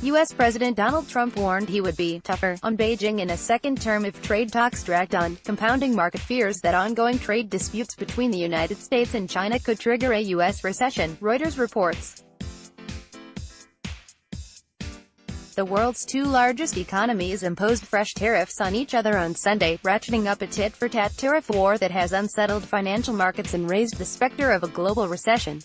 U.S. President Donald Trump warned he would be tougher on Beijing in a second term if trade talks dragged on, compounding market fears that ongoing trade disputes between the United States and China could trigger a U.S. recession, Reuters reports. The world's two largest economies imposed fresh tariffs on each other on Sunday, ratcheting up a tit-for-tat tariff war that has unsettled financial markets and raised the specter of a global recession.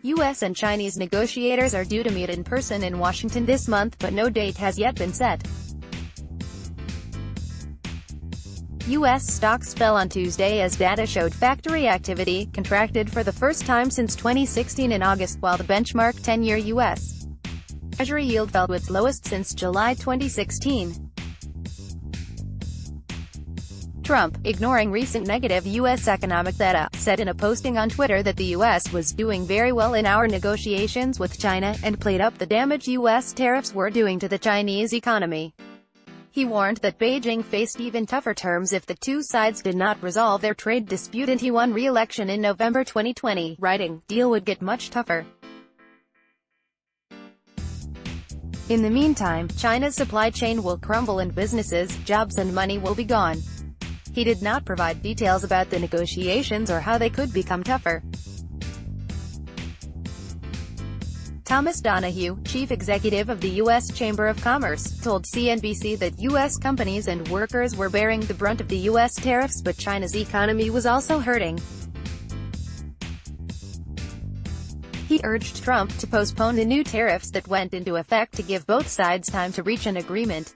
U.S. and Chinese negotiators are due to meet in person in Washington this month, but no date has yet been set. U.S. stocks fell on Tuesday as data showed factory activity contracted for the first time since 2016 in August, while the benchmark 10-year U.S. Treasury yield fell to its lowest since July 2016. Trump, ignoring recent negative U.S. economic data, said in a posting on Twitter that the U.S. was doing very well in our negotiations with China, and played up the damage U.S. tariffs were doing to the Chinese economy. He warned that Beijing faced even tougher terms if the two sides did not resolve their trade dispute, and he won re-election in November 2020, writing, "Deal would get much tougher." In the meantime, China's supply chain will crumble and businesses, jobs and money will be gone. He did not provide details about the negotiations or how they could become tougher. Thomas Donahue, chief executive of the U.S. Chamber of Commerce, told CNBC that U.S. companies and workers were bearing the brunt of the U.S. tariffs, but China's economy was also hurting. He urged Trump to postpone the new tariffs that went into effect to give both sides time to reach an agreement.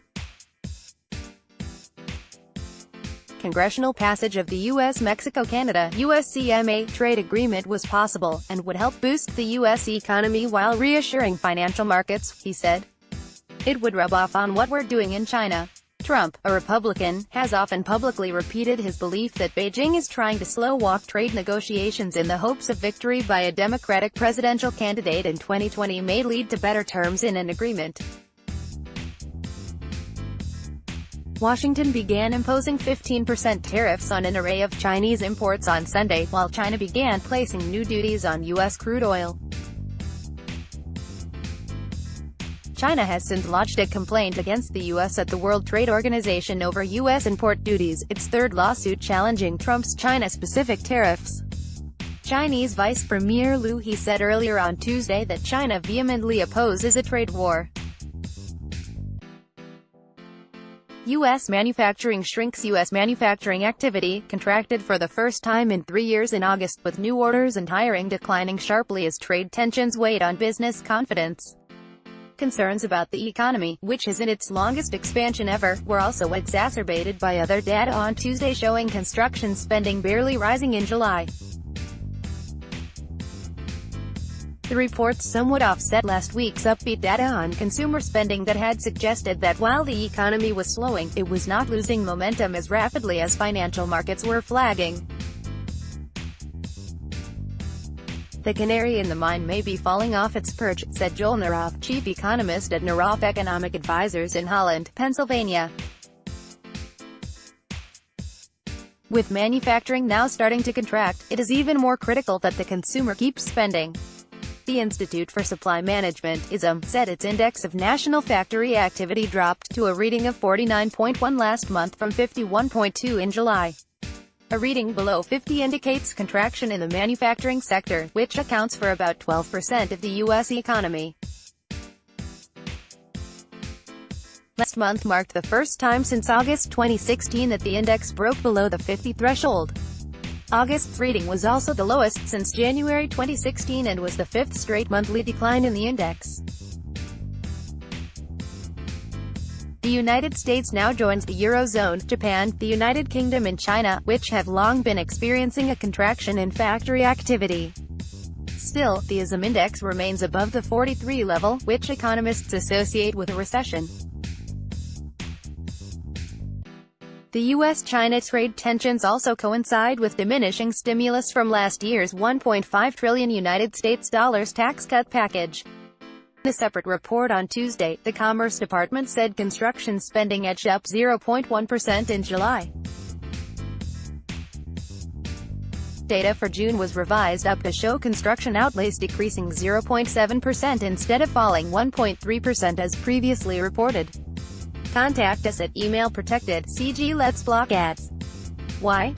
Congressional passage of the U.S.-Mexico-Canada (USCMA) trade agreement was possible, and would help boost the U.S. economy while reassuring financial markets, he said. It would rub off on what we're doing in China. Trump, a Republican, has often publicly repeated his belief that Beijing is trying to slow-walk trade negotiations in the hopes of victory by a Democratic presidential candidate in 2020 may lead to better terms in an agreement. Washington began imposing 15% tariffs on an array of Chinese imports on Sunday, while China began placing new duties on U.S. crude oil. China has since lodged a complaint against the U.S. at the World Trade Organization over U.S. import duties, its third lawsuit challenging Trump's China-specific tariffs. Chinese Vice Premier Liu He said earlier on Tuesday that China vehemently opposes a trade war. U.S. manufacturing shrinks. U.S. manufacturing activity contracted for the first time in 3 years in August, with new orders and hiring declining sharply as trade tensions weighed on business confidence. Concerns about the economy, which is in its longest expansion ever, were also exacerbated by other data on Tuesday showing construction spending barely rising in July. The reports somewhat offset last week's upbeat data on consumer spending that had suggested that while the economy was slowing, it was not losing momentum as rapidly as financial markets were flagging. The canary in the mine may be falling off its perch, said Joel Naroff, chief economist at Naroff Economic Advisors in Holland, Pennsylvania. With manufacturing now starting to contract, it is even more critical that the consumer keeps spending. The Institute for Supply Management, ISM, said its index of national factory activity dropped to a reading of 49.1 last month from 51.2 in July. A reading below 50 indicates contraction in the manufacturing sector, which accounts for about 12% of the U.S. economy. Last month marked the first time since August 2016 that the index broke below the 50 threshold. August's reading was also the lowest since January 2016 and was the fifth straight monthly decline in the index. The United States now joins the Eurozone, Japan, the United Kingdom and China, which have long been experiencing a contraction in factory activity. Still, the ISM index remains above the 43 level, which economists associate with a recession. The U.S.-China trade tensions also coincide with diminishing stimulus from last year's $1.5 trillion United States dollars tax cut package. In a separate report on Tuesday, the Commerce Department said construction spending edged up 0.1% in July. data for June was revised up to show construction outlays decreasing 0.7% instead of falling 1.3% as previously reported. Contact us at email protected. CG Let's block ads. Why?